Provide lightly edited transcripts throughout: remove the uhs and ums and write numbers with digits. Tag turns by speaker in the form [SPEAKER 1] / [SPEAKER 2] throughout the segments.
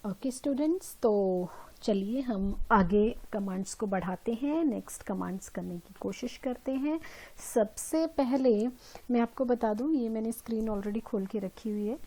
[SPEAKER 1] Okay students, तो चलिए हम आगे कमांड्स को बढ़ाते हैं, नेक्स्ट कमांड्स करने की कोशिश करते हैं। सबसे पहले मैं आपको बता दूं, ये मैंने स्क्रीन ऑलरेडी खोल के रखी हुई है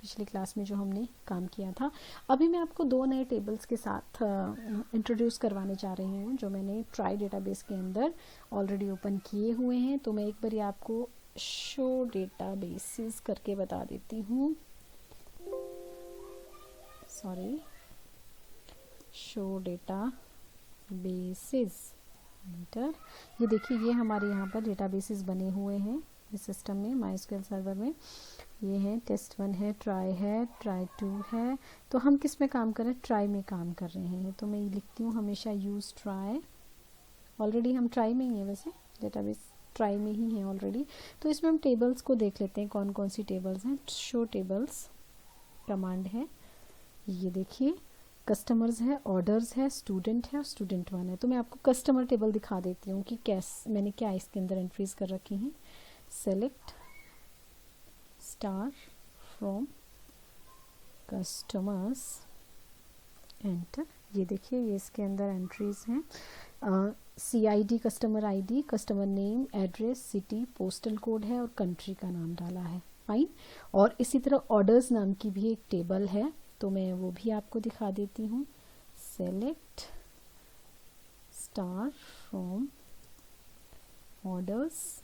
[SPEAKER 1] पिछली क्लास में जो हमने काम किया था। अभी मैं आपको दो नए टेबल्स के साथ इंट्रोड्यूस करवाने जा रही हूँ जो मैंने ट्राई डेटाबेस के अंदर ऑलरेडी ओपन किए हुए हैं। तो मैं एक बार आपको शो डेटाबेसेस करके बता देती हूँ, sorry, show data basis enter. ये देखिए, ये हमारे यहाँ पर डेटाबेसेस बने हुए हैं इस सिस्टम में, माइस्क्यूएल सर्वर में। ये हैं test1 है, ट्राई है, try2 है। तो हम किस में काम कर रहे हैं? ट्राई में काम कर रहे हैं। तो मैं लिखती हूँ हमेशा यूज़ ट्राई। ऑलरेडी हम ट्राई में ही हैं, वैसे डेटाबेस ट्राई में ही है ऑलरेडी। तो इसमें हम टेबल्स को देख लेते हैं, कौन कौन सी टेबल्स हैं। शो टेबल्स कमांड है, ये देखिए, कस्टमर्स है, ऑर्डर्स है, स्टूडेंट है और स्टूडेंट 1 है। तो मैं आपको कस्टमर टेबल दिखा देती हूँ कि कैसे मैंने क्या इसके अंदर एंट्रीज कर रखी हैं। Select star from customers enter. ये देखिए, ये इसके अंदर एंट्रीज हैं। CID customer ID, customer name, address, city, postal code है और कंट्री का नाम डाला है। फाइन। और इसी तरह ऑर्डर्स नाम की भी एक टेबल है, तो मैं वो भी आपको दिखा देती हूँ। Select star from orders.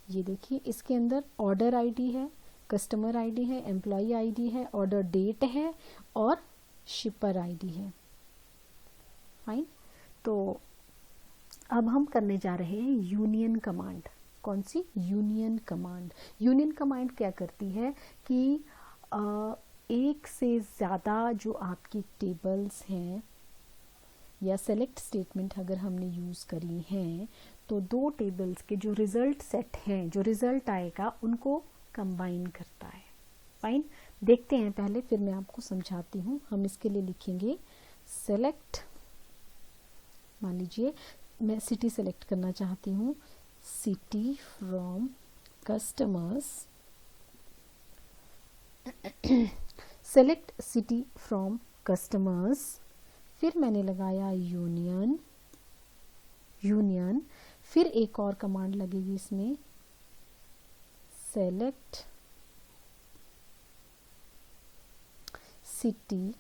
[SPEAKER 1] ये देखिए, इसके अंदर ऑर्डर ID है, कस्टमर ID है, एम्प्लॉय ID है, ऑर्डर डेट है और शिपर ID है। फाइन। तो अब हम करने जा रहे हैं यूनियन कमांड। कौन सी? Union command. यूनियन कमांड क्या करती है कि एक से ज़्यादा जो आपकी टेबल्स हैं या सेलेक्ट स्टेटमेंट अगर हमने यूज़ करी हैं, तो दो टेबल्स के जो रिज़ल्ट सेट हैं, जो रिज़ल्ट आएगा उनको कंबाइन करता है। फाइन। देखते हैं पहले, फिर मैं आपको समझाती हूँ। हम इसके लिए लिखेंगे सेलेक्ट, मान लीजिए मैं सिटी सेलेक्ट करना चाहती हूँ, city from customers. Select city from customers, फिर मैंने लगाया यूनियन। यूनियन, फिर एक और कमांड लगेगी इसमें, select city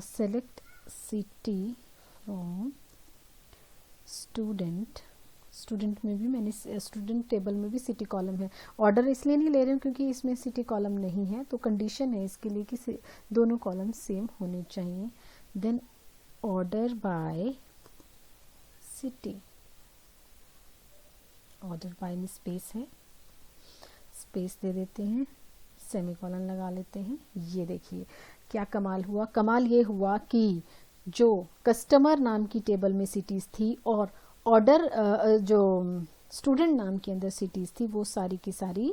[SPEAKER 1] select city from student. Student में भी मैंने, स्टूडेंट टेबल में भी सिटी कॉलम है। ऑर्डर इसलिए नहीं ले रही हूँ क्योंकि इसमें सिटी कॉलम नहीं है, तो कंडीशन है इसके लिए कि दोनों कॉलम सेम होने चाहिए। Then order by city, order by में स्पेस है, स्पेस दे देते हैं, सेमीकोलन लगा लेते हैं। ये देखिए क्या कमाल हुआ। कमाल ये हुआ कि जो कस्टमर नाम की टेबल में सिटीज थी और ऑर्डर जो स्टूडेंट नाम के अंदर सिटीज थी, वो सारी की सारी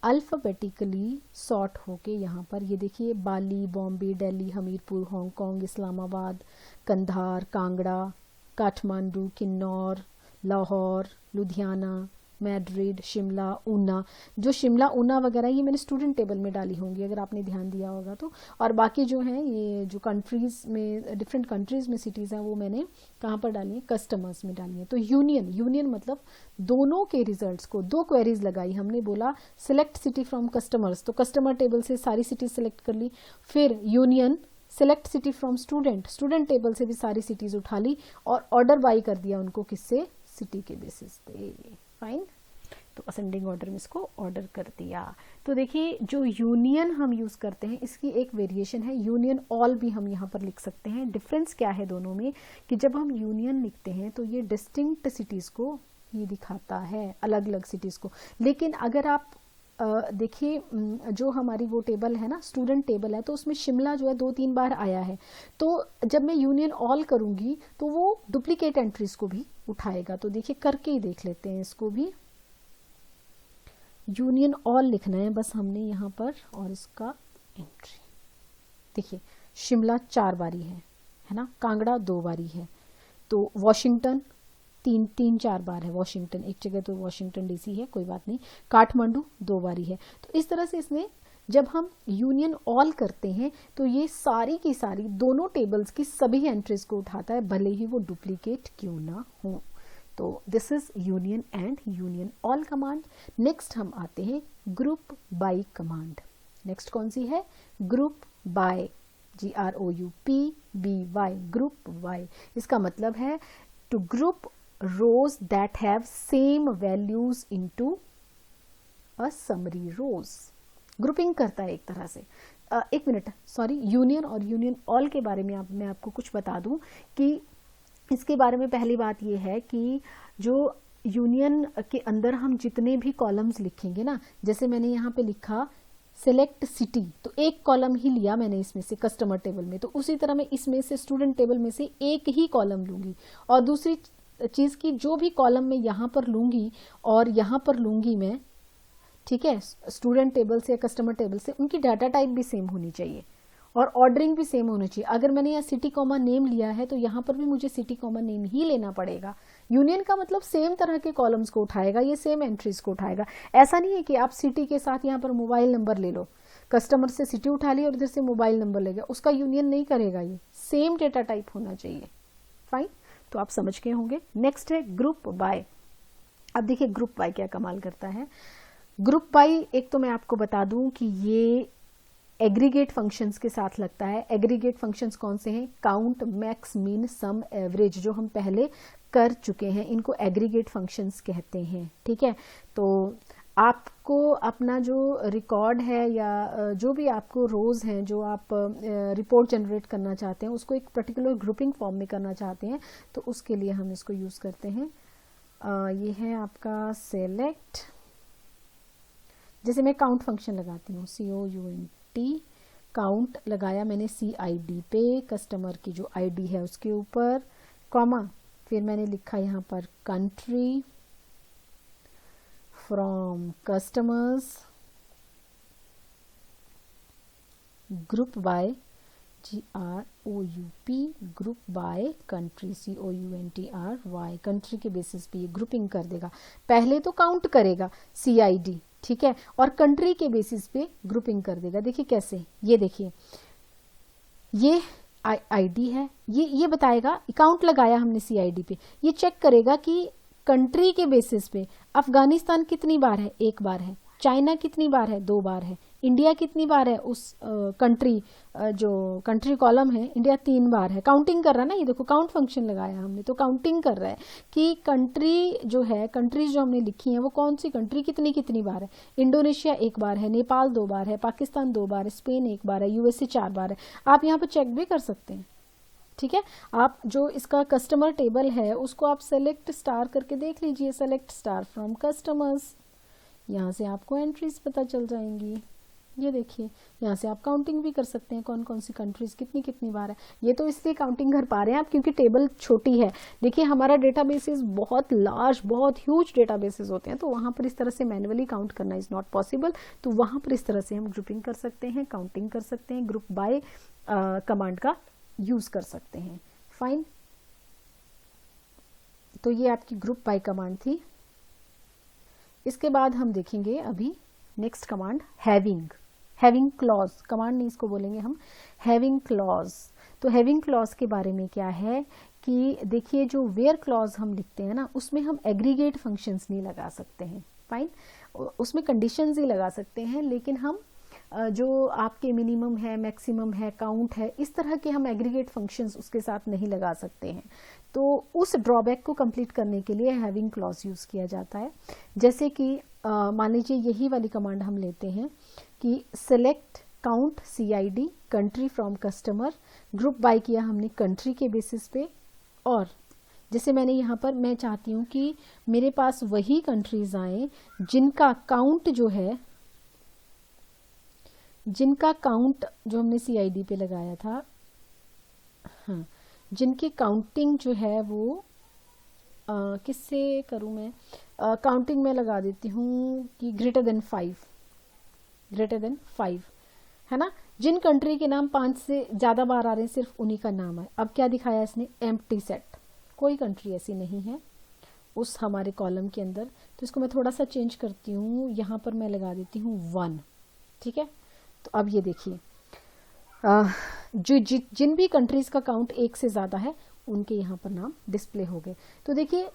[SPEAKER 1] अल्फ़ाबेटिकली सॉर्ट होके यहाँ पर, ये देखिए, बाली, बॉम्बे, दिल्ली, हमीरपुर, हांगकांग, इस्लामाबाद, कंधार, कांगड़ा, काठमांडू, किन्नौर, लाहौर, लुधियाना, मैड्रिड, शिमला, ऊना। जो शिमला, ऊना वगैरह ये मैंने स्टूडेंट टेबल में डाली होंगी अगर आपने ध्यान दिया होगा तो। और बाकी जो हैं, ये जो कंट्रीज में, डिफरेंट कंट्रीज में सिटीज़ हैं, वो मैंने कहाँ पर डाली है? कस्टमर्स में डाली है। तो यूनियन, यूनियन मतलब दोनों के रिजल्ट्स को, दो क्वेरीज लगाई हमने, बोला सिलेक्ट सिटी फ्रॉम कस्टमर्स, तो कस्टमर टेबल से सारी सिटीज सेलेक्ट कर ली। फिर union select city from student, student table से भी सारी सिटीज उठा ली और ऑर्डर बाई कर दिया उनको, किससे? सिटी के बेसिस पे। फाइन। तो असेंडिंग ऑर्डर में इसको ऑर्डर कर दिया। तो देखिए, जो यूनियन हम यूज करते हैं, इसकी एक वेरिएशन है यूनियन ऑल, भी हम यहाँ पर लिख सकते हैं। डिफरेंस क्या है दोनों में कि जब हम यूनियन लिखते हैं तो ये डिस्टिंक्ट सिटीज को ये दिखाता है, अलग अलग सिटीज को। लेकिन अगर आप देखिए, जो हमारी वो टेबल है ना, स्टूडेंट टेबल है, तो उसमें शिमला जो है 2-3 बार आया है। तो जब मैं यूनियन ऑल करूंगी तो वो डुप्लीकेट एंट्रीज को भी उठाएगा। तो देखिए, करके ही देख लेते हैं इसको भी। यूनियन ऑल लिखना है बस हमने यहाँ पर, और इसका एंट्री देखिए, शिमला 4 बारी है ना, कांगड़ा 2 बारी है, तो वॉशिंगटन तीन चार बार है। वॉशिंगटन, एक जगह तो वॉशिंगटन डीसी है, कोई बात नहीं। काठमांडू 2 बारी है। तो इस तरह से इसमें जब हम यूनियन ऑल करते हैं तो ये सारी की सारी दोनों टेबल्स की सभी एंट्रीज को उठाता है, भले ही वो डुप्लीकेट क्यों ना हो। तो this is union and union all command. Next हम आते हैं ग्रुप बाय कमांड। नेक्स्ट कौन सी है? Group by, GROUPBY, group by. इसका मतलब है to group rows that have same values into a summary rows. Grouping करता है एक तरह से। एक मिनट, सॉरी, यूनियन और यूनियन ऑल के बारे में मैं आपको कुछ बता दूं कि इसके बारे में पहली बात ये है कि जो यूनियन के अंदर हम जितने भी कॉलम्स लिखेंगे ना, जैसे मैंने यहाँ पे लिखा सेलेक्ट सिटी, तो एक कॉलम ही लिया मैंने इसमें से कस्टमर टेबल में, तो उसी तरह मैं इसमें से स्टूडेंट टेबल में से एक ही कॉलम लूंगी। और दूसरी चीज की जो भी कॉलम मैं यहाँ पर लूंगी और यहाँ पर लूंगी मैं, ठीक है, स्टूडेंट टेबल से या कस्टमर टेबल से, उनकी डाटा टाइप भी सेम होनी चाहिए और ऑर्डरिंग भी सेम होनी चाहिए। अगर मैंने यहाँ सिटी कॉमा नेम लिया है तो यहाँ पर भी मुझे सिटी कॉमा नेम ही लेना पड़ेगा। यूनियन का मतलब सेम तरह के कॉलम्स को उठाएगा, ये सेम एंट्रीज को उठाएगा। ऐसा नहीं है कि आप सिटी के साथ यहाँ पर मोबाइल नंबर ले लो, कस्टमर से सिटी उठा ली और इधर से मोबाइल नंबर ले गया, उसका यूनियन नहीं करेगा। ये सेम डेटा टाइप होना चाहिए। फाइन, तो आप समझ गए होंगे। नेक्स्ट है ग्रुप बाय। अब देखिए ग्रुप बाय क्या कमाल करता है। ग्रुप बाय, एक तो मैं आपको बता दूं कि ये एग्रीगेट फंक्शंस के साथ लगता है। एग्रीगेट फंक्शंस कौन से हैं? काउंट, मैक्स, मीन, सम, एवरेज, जो हम पहले कर चुके हैं, इनको एग्रीगेट फंक्शंस कहते हैं। ठीक है, तो आपको अपना जो रिकॉर्ड है या जो भी आपको रोज हैं जो आप रिपोर्ट जनरेट करना चाहते हैं, उसको एक पर्टिकुलर ग्रुपिंग फॉर्म में करना चाहते हैं, तो उसके लिए हम इसको यूज करते हैं। ये है आपका सेलेक्ट, जैसे मैं काउंट फंक्शन लगाती हूँ, COUNT, काउंट लगाया मैंने CID पे, कस्टमर की जो ID है उसके ऊपर, कॉमा, फिर मैंने लिखा यहाँ पर country from customers, group by, GROUP, group by country, COUNTRY, country के बेसिस पे ये ग्रुपिंग कर देगा। पहले तो काउंट करेगा CID, ठीक है, और कंट्री के बेसिस पे ग्रुपिंग कर देगा। देखिए कैसे, ये देखिए, ये ID है, ये बताएगा, अकाउंट लगाया हमने CID पे, ये चेक करेगा कि कंट्री के बेसिस पे अफगानिस्तान कितनी बार है, 1 बार है, चाइना कितनी बार है, 2 बार है, इंडिया कितनी बार है, उस कंट्री जो कंट्री कॉलम है, इंडिया 3 बार है। काउंटिंग कर रहा है ना, ये देखो काउंट फंक्शन लगाया हमने, तो काउंटिंग कर रहा है कि कंट्री जो है, कंट्रीज जो हमने लिखी हैं वो कौन सी कंट्री कितनी बार है। इंडोनेशिया 1 बार है, नेपाल 2 बार है, पाकिस्तान 2 बार है, स्पेन 1 बार है, USA 4 बार है। आप यहाँ पर चेक भी कर सकते हैं। ठीक है, आप जो इसका कस्टमर टेबल है उसको आप सेलेक्ट स्टार करके देख लीजिए, सेलेक्ट स्टार फ्रॉम कस्टमर्स, यहाँ से आपको एंट्रीज पता चल जाएंगी। ये देखिए, यहाँ से आप काउंटिंग भी कर सकते हैं कौन कौन सी कंट्रीज कितनी बार है। ये तो इसलिए काउंटिंग कर पा रहे हैं आप क्योंकि टेबल छोटी है। देखिए हमारा डेटाबेसेस बहुत लार्ज, बहुत ह्यूज डेटाबेसेस होते हैं, तो वहाँ पर इस तरह से मैन्युअली काउंट करना इज नॉट पॉसिबल। तो वहाँ पर इस तरह से हम ग्रुपिंग कर सकते हैं, काउंटिंग कर सकते हैं, ग्रुप बाय कमांड का यूज कर सकते हैं। फाइन, तो ये आपकी ग्रुप बाय कमांड थी। इसके बाद हम देखेंगे अभी next command having clause command नहीं इसको बोलेंगे हम, हैविंग क्लॉज। तो हैविंग क्लॉज के बारे में क्या है कि देखिए जो वेयर क्लॉज हम लिखते हैं ना, उसमें हम एग्रीगेट फंक्शंस नहीं लगा सकते हैं। फाइन, उसमें कंडीशंस ही लगा सकते हैं, लेकिन हम जो आपके मिनिमम है, मैक्सिमम है, काउंट है, इस तरह के हम एग्रीगेट फंक्शंस उसके साथ नहीं लगा सकते हैं। तो उस ड्रॉबैक को कंप्लीट करने के लिए हैविंग क्लॉज यूज किया जाता है। जैसे कि मान लीजिए यही वाली कमांड हम लेते हैं कि select count CID country from customer, group by किया हमने कंट्री के बेसिस पे, और जैसे मैंने यहाँ पर मैं चाहती हूँ कि मेरे पास वही कंट्रीज आए जिनका काउंट जो है, जिनका काउंट जो हमने CID पे लगाया था, हाँ, जिनकी काउंटिंग जो है वो किससे करूँ मैं, काउंटिंग में लगा देती हूँ कि ग्रेटर देन 5 है ना। जिन कंट्री के नाम 5 से ज़्यादा बार आ रहे हैं सिर्फ उन्हीं का नाम है। अब क्या दिखाया इसने, एम्प्टी सेट, कोई कंट्री ऐसी नहीं है। उस हमारे कॉलम के अंदर। तो इसको मैं थोड़ा सा चेंज करती हूँ, यहाँ पर मैं लगा देती हूँ 1। ठीक है, तो अब ये देखिए जो जिन भी कंट्रीज का काउंट 1 से ज़्यादा है उनके यहाँ पर नाम डिस्प्ले हो गए। तो देखिए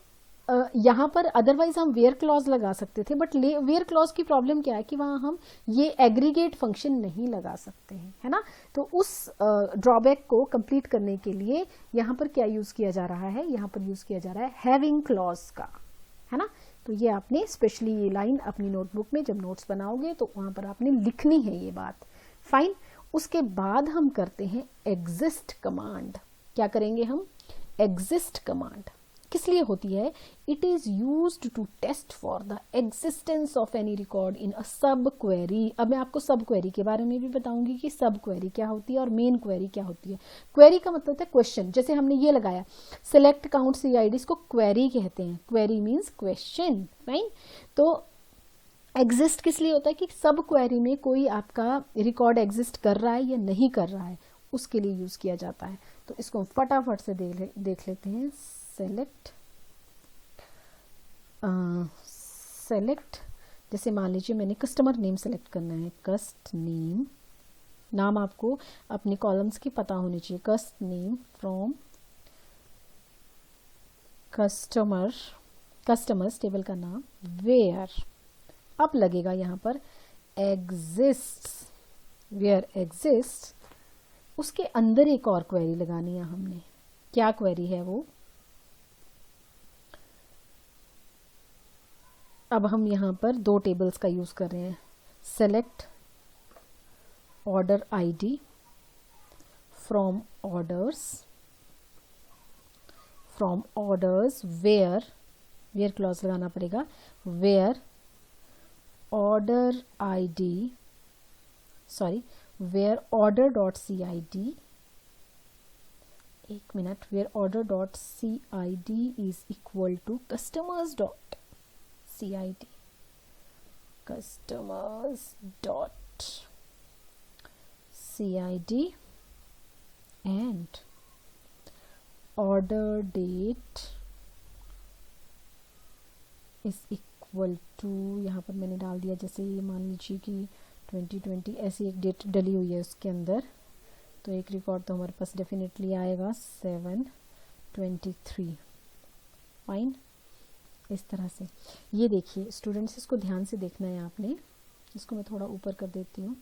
[SPEAKER 1] यहाँ पर अदरवाइज हम वेयर क्लॉज लगा सकते थे, बट वेयर क्लॉज की प्रॉब्लम क्या है कि वहाँ हम ये एग्रीगेट फंक्शन नहीं लगा सकते हैं, है ना। तो उस ड्रॉबैक को कंप्लीट करने के लिए यहाँ पर क्या यूज़ किया जा रहा है, यहाँ पर यूज़ किया जा रहा है हैविंग क्लॉज का, है ना। तो ये आपने स्पेशली ये लाइन अपनी नोटबुक में जब नोट्स बनाओगे तो वहाँ पर आपने लिखनी है ये बात। फाइन, उसके बाद हम करते हैं एग्जिस्ट कमांड। क्या करेंगे हम, एग्जिस्ट कमांड किस लिए होती है, it is used to test for the existence of any record in a sub query. अब मैं आपको सब क्वेरी के बारे में भी बताऊंगी कि सब क्वेरी क्या होती है और मेन क्वेरी क्या होती है। क्वेरी का मतलब है क्वेश्चन, जैसे हमने ये लगाया सिलेक्ट काउंट CID, इसको क्वेरी कहते हैं, क्वेरी मीन्स क्वेश्चन। फाइन, तो एग्जिस्ट किस लिए होता है कि सब क्वेरी में कोई आपका रिकॉर्ड एग्जिस्ट कर रहा है या नहीं कर रहा है, उसके लिए यूज किया जाता है। तो इसको हम फटाफट से देख लेते हैं। सेलेक्ट जैसे मान लीजिए मैंने कस्टमर नेम सेलेक्ट करना है, कस्ट नेम, नाम आपको अपने कॉलम्स की पता होनी चाहिए, कस्ट नेम फ्रॉम कस्टमर्स टेबल का नाम, वेयर अब लगेगा यहाँ पर एग्जिस्ट, वेयर एग्जिस्ट, उसके अंदर एक और क्वेरी लगानी है हमने। क्या क्वेरी है वो, अब हम यहाँ पर 2 टेबल्स का यूज कर रहे हैं। Select order ID from orders where clause लगाना पड़ेगा, where order ID where order dot CID, एक मिनट, where order dot CID is equal to customers dot CID, customers dot CID and order date is equal to, यहाँ पर मैंने डाल दिया, जैसे ये मान लीजिए कि 2020 ऐसी एक डेट डली हुई है उसके अंदर, तो एक रिकॉर्ड तो हमारे पास डेफिनेटली आएगा 7/23। फाइन, इस तरह से ये देखिए स्टूडेंट्स, इसको ध्यान से देखना है आपने। इसको मैं थोड़ा ऊपर कर देती हूँ।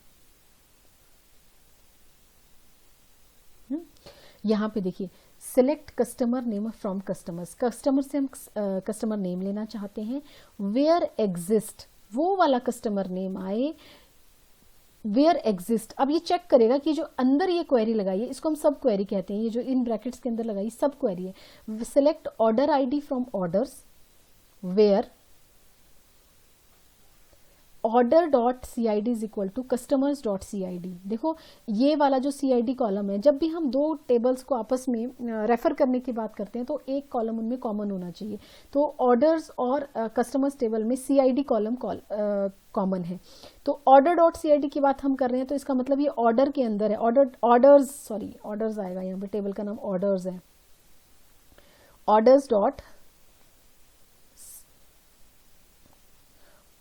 [SPEAKER 1] यहाँ पे देखिए select customer name from customers, customer से हम कस्टमर नेम लेना चाहते हैं, वेयर एग्जिस्ट वो वाला कस्टमर नेम आए, वेयर एग्जिस्ट। अब ये चेक करेगा कि जो अंदर ये क्वेरी लगाई है इसको हम सब क्वेरी कहते हैं, ये जो इन ब्रैकेट्स के अंदर लगाई सब क्वेरी है। Select order ID from orders where order dot CID is equal to customers dot CID। देखो ये वाला जो CID कॉलम है, जब भी हम 2 टेबल्स को आपस में रेफर करने की बात करते हैं तो एक कॉलम उनमें कॉमन होना चाहिए। तो ऑर्डर्स और कस्टमर्स टेबल में CID कॉलम कॉमन है। तो ऑर्डर डॉट CID की बात हम कर रहे हैं, तो इसका मतलब ये ऑर्डर के अंदर है, ऑर्डर्स आएगा यहाँ पे, टेबल का नाम ऑर्डर्स है,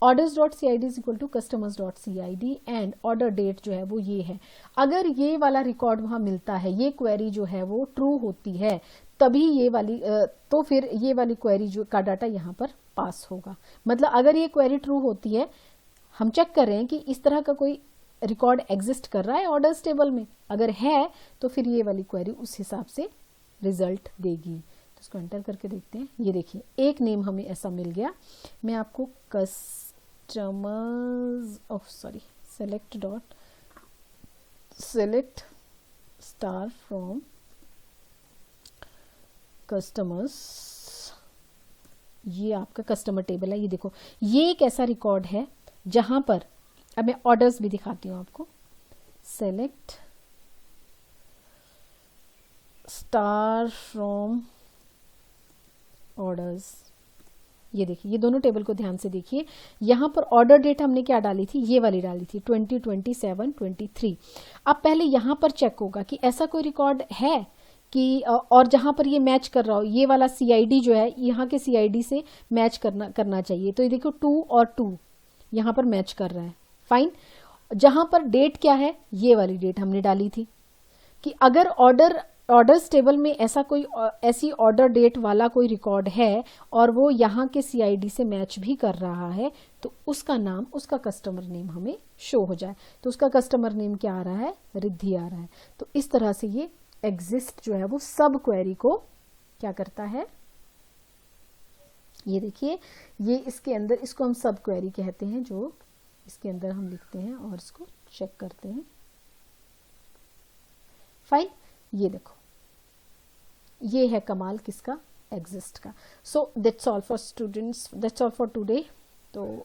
[SPEAKER 1] orders.CID is equal to customers.CID and order date जो है वो ये है। अगर ये वाला रिकॉर्ड वहां मिलता है, ये क्वेरी जो है वो ट्रू होती है, तभी ये वाली तो फिर ये वाली क्वेरी जो का डाटा यहाँ पर पास होगा। मतलब अगर ये क्वेरी ट्रू होती है, हम चेक कर रहे हैं कि इस तरह का कोई रिकॉर्ड एग्जिस्ट कर रहा है ऑर्डर्स टेबल में, अगर है तो फिर ये वाली क्वेरी उस हिसाब से रिजल्ट देगी। तो इसको एंटर करके देखते हैं। ये देखिए एक नेम हमें ऐसा मिल गया। मैं आपको select star from customers, ये आपका कस्टमर टेबल है। ये देखो ये एक ऐसा रिकॉर्ड है जहां पर, अब मैं ऑर्डर्स भी दिखाती हूं आपको, सेलेक्ट स्टार फ्रॉम ऑर्डर्स, ये देखिए ये दोनों टेबल को ध्यान से देखिए। यहां पर ऑर्डर डेट हमने क्या डाली थी, ये वाली डाली थी 2027-23। अब पहले यहां पर चेक होगा कि ऐसा कोई रिकॉर्ड है कि और जहां पर ये मैच कर रहा हो, ये वाला CID जो है यहाँ के CID से मैच करना चाहिए। तो ये देखो 2 और 2 यहाँ पर मैच कर रहा है, फाइन। जहां पर डेट क्या है, ये वाली डेट हमने डाली थी कि अगर ऑर्डर्स टेबल में ऐसी ऑर्डर डेट वाला कोई रिकॉर्ड है और वो यहाँ के CID से मैच भी कर रहा है, तो उसका नाम, उसका कस्टमर नेम हमें शो हो जाए। तो उसका कस्टमर नेम क्या आ रहा है, रिद्धि आ रहा है। तो इस तरह से ये एग्जिस्ट जो है वो सब क्वेरी को क्या करता है, ये देखिए, ये इसके अंदर, इसको हम सब क्वेरी कहते हैं, जो इसके अंदर हम लिखते हैं और इसको चेक करते हैं, फाइन। ये देखो, ये है कमाल किसका, एग्जिस्ट का। So that's all for students, that's all for today. तो